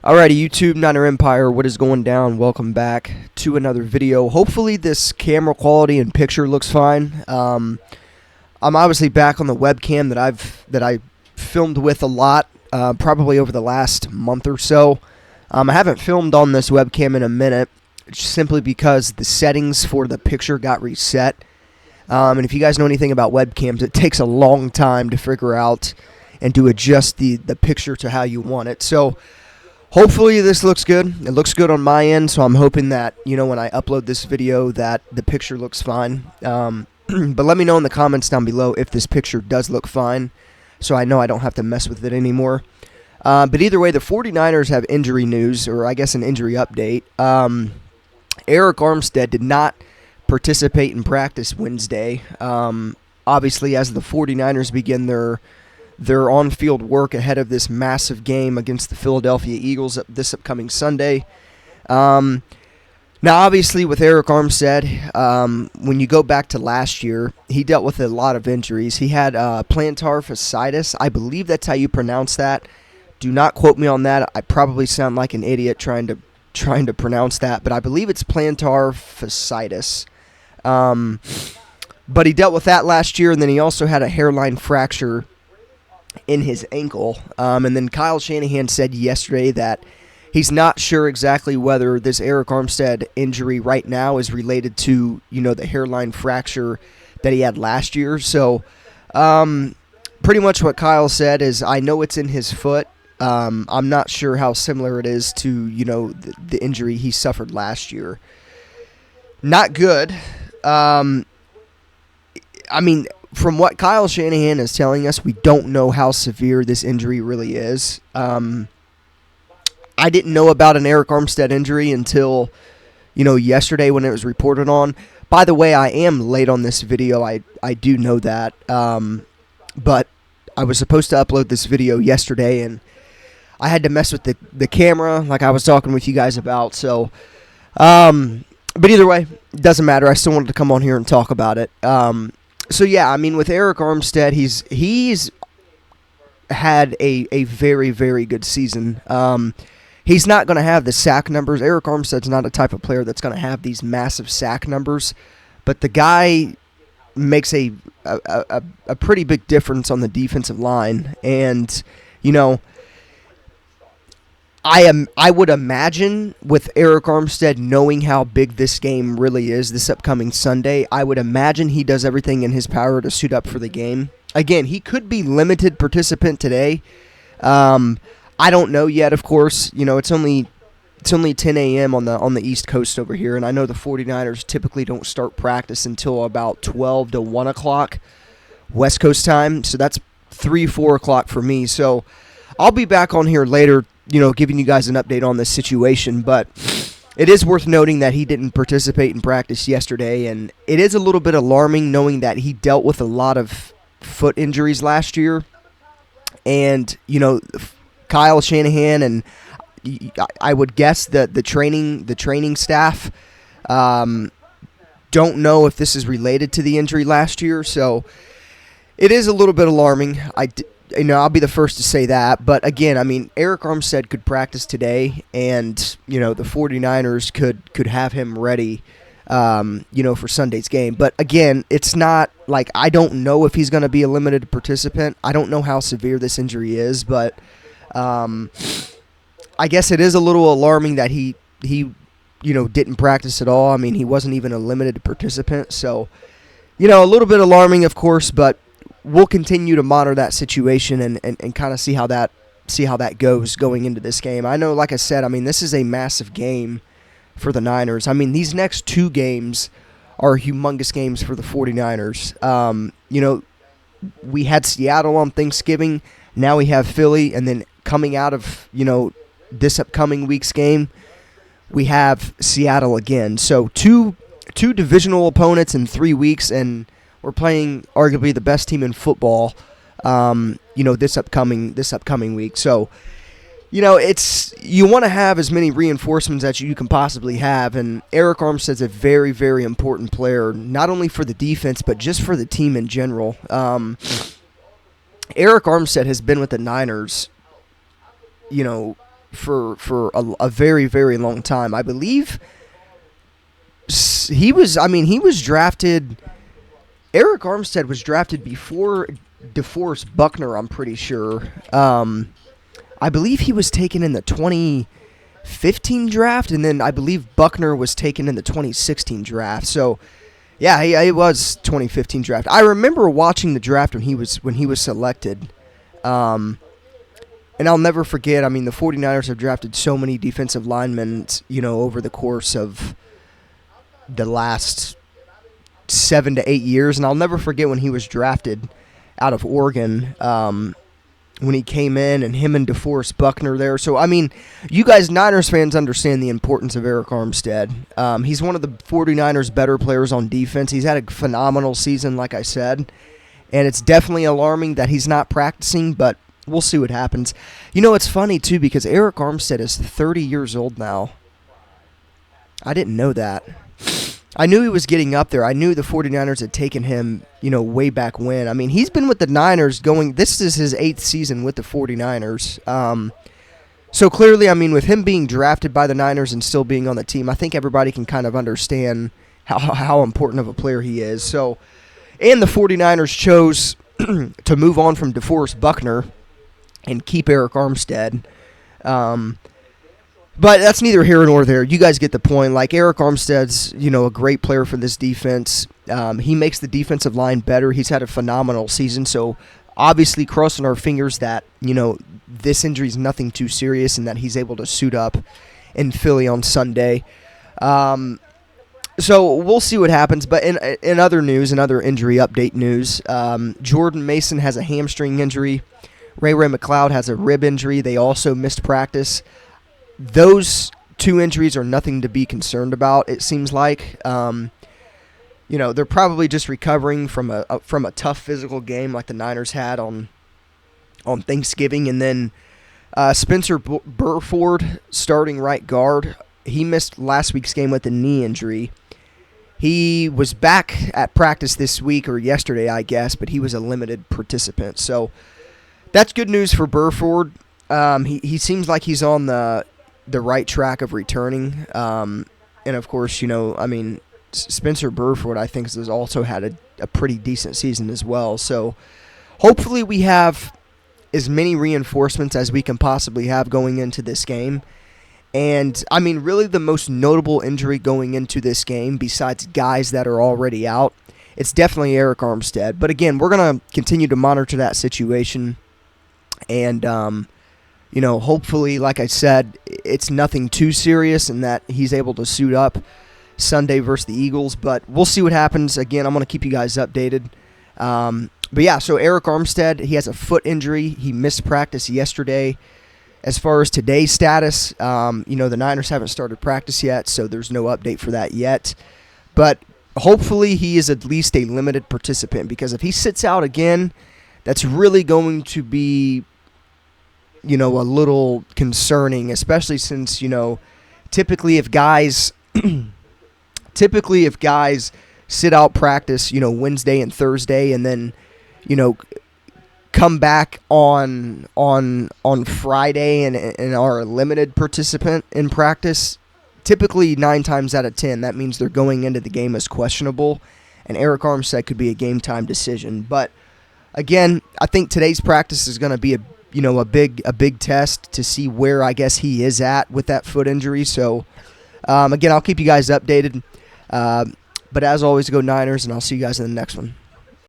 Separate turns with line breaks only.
Alrighty, YouTube Niner Empire, what is going down? Welcome back to another video. Hopefully this camera quality and picture looks fine. I'm obviously back on the webcam that I filmed with a lot, probably over the last month or so. I haven't filmed on this webcam in a minute, simply because the settings for the picture got reset. And if you guys know anything about webcams, it takes a long time to figure out and to adjust the picture to how you want it. So hopefully this looks good. It looks good on my end, so I'm hoping that, when I upload this video that the picture looks fine. But let me know in the comments down below if this picture does look fine, so I know I don't have to mess with it anymore. But either way, the 49ers have injury news, or I guess an injury update. Arik Armstead did not participate in practice Wednesday. Obviously, as the 49ers begin their on-field work ahead of this massive game against the Philadelphia Eagles this upcoming Sunday. Now, obviously, with Arik Armstead, when you go back to last year, he dealt with a lot of injuries. He had plantar fasciitis. I believe that's how you pronounce that. Do not quote me on that. I probably sound like an idiot trying to pronounce that, but I believe it's plantar fasciitis. But he dealt with that last year, and then he also had a hairline fracture in his ankle. And then Kyle Shanahan said yesterday that he's not sure exactly whether this Arik Armstead injury right now is related to, the hairline fracture that he had last year. So pretty much what Kyle said is, I know it's in his foot. I'm not sure how similar it is to, the injury he suffered last year. Not good. From what Kyle Shanahan is telling us, we don't know how severe this injury really is. I didn't know about an Arik Armstead injury until, yesterday when it was reported on. By the way, I am late on this video. I do know that. But I was supposed to upload this video yesterday, and I had to mess with the camera like I was talking with you guys about. So, but either way, it doesn't matter. I still wanted to come on here and talk about it. So yeah, with Arik Armstead, he's had a very, very good season. He's not going to have the sack numbers. Arik Armstead's not a type of player that's going to have these massive sack numbers, but the guy makes a pretty big difference on the defensive line. And I would imagine with Arik Armstead knowing how big this game really is this upcoming Sunday, I would imagine he does everything in his power to suit up for the game. Again, he could be limited participant today. I don't know yet, of course. It's only 10 a.m. on the East Coast over here, and I know the 49ers typically don't start practice until about 12 to 1 o'clock West Coast time, so that's 3, 4 o'clock for me. So I'll be back on here later, giving you guys an update on this situation, but it is worth noting that he didn't participate in practice yesterday, and it is a little bit alarming knowing that he dealt with a lot of foot injuries last year, and, Kyle Shanahan and I would guess that the training staff don't know if this is related to the injury last year, so it is a little bit alarming. I'll be the first to say that. But again, Arik Armstead could practice today, and, the 49ers could have him ready, for Sunday's game. But again, it's not like I don't know if he's going to be a limited participant. I don't know how severe this injury is, but I guess it is a little alarming that he didn't practice at all. He wasn't even a limited participant. So, a little bit alarming, of course, but we'll continue to monitor that situation and kind of see how that goes going into this game. I know, like I said, this is a massive game for the Niners. These next two games are humongous games for the 49ers. We had Seattle on Thanksgiving. Now we have Philly, and then coming out of, this upcoming week's game, we have Seattle again. So two divisional opponents in 3 weeks, and we're playing arguably the best team in football, this upcoming week. So, you want to have as many reinforcements as you can possibly have, and Arik Armstead's a very, very important player, not only for the defense, but just for the team in general. Arik Armstead has been with the Niners, for a very, very long time. I believe he was drafted. Arik Armstead was drafted before DeForest Buckner, I'm pretty sure. I believe he was taken in the 2015 draft, and then I believe Buckner was taken in the 2016 draft. So, yeah, it was 2015 draft. I remember watching the draft when he was selected. And I'll never forget, I mean, the 49ers have drafted so many defensive linemen, over the course of the last 7 to 8 years. And I'll never forget when he was drafted out of Oregon, when he came in, and him and DeForest Buckner there. So, I mean, you guys, Niners fans, understand the importance of Arik Armstead. He's one of the 49ers' better players on defense. He's had a phenomenal season, like I said, and it's definitely alarming that he's not practicing, but we'll see what happens. It's funny, too, because Arik Armstead is 30 years old now. I didn't know that. I knew he was getting up there. I knew the 49ers had taken him, way back when. I mean, he's been with the Niners this is his 8th season with the 49ers. So clearly, I mean, with him being drafted by the Niners and still being on the team, I think everybody can kind of understand how important of a player he is. So, and the 49ers chose to move on from DeForest Buckner and keep Arik Armstead. But that's neither here nor there. You guys get the point. Like, Arik Armstead's, a great player for this defense. He makes the defensive line better. He's had a phenomenal season. So, obviously, crossing our fingers that, this injury is nothing too serious and that he's able to suit up in Philly on Sunday. So, we'll see what happens. But in other news, in other injury update news, Jordan Mason has a hamstring injury. Ray McLeod has a rib injury. They also missed practice. Those two injuries are nothing to be concerned about, it seems like. They're probably just recovering from a tough physical game like the Niners had on Thanksgiving. And then Spencer Burford, starting right guard, he missed last week's game with a knee injury. He was back at practice this week, or yesterday, I guess, but he was a limited participant. So that's good news for Burford. He seems like he's on the right track of returning. And, of course, Spencer Burford, I think, has also had a pretty decent season as well. So hopefully we have as many reinforcements as we can possibly have going into this game. And, really the most notable injury going into this game, besides guys that are already out, it's definitely Arik Armstead. But, again, we're going to continue to monitor that situation. And, hopefully, like I said, it's nothing too serious and that he's able to suit up Sunday versus the Eagles. But we'll see what happens. Again, I'm going to keep you guys updated. But, yeah, so Arik Armstead, he has a foot injury. He missed practice yesterday. As far as today's status, the Niners haven't started practice yet, so there's no update for that yet. But hopefully he is at least a limited participant, because if he sits out again, that's really going to be a little concerning, especially since, typically if guys sit out practice, Wednesday and Thursday, and then, come back on Friday and are a limited participant in practice, typically 9 times out of 10, that means they're going into the game as questionable, and Arik Armstead could be a game-time decision. But, again, I think today's practice is going to be a big test to see where I guess he is at with that foot injury. So, again, I'll keep you guys updated. But as always, go Niners, and I'll see you guys in the next one.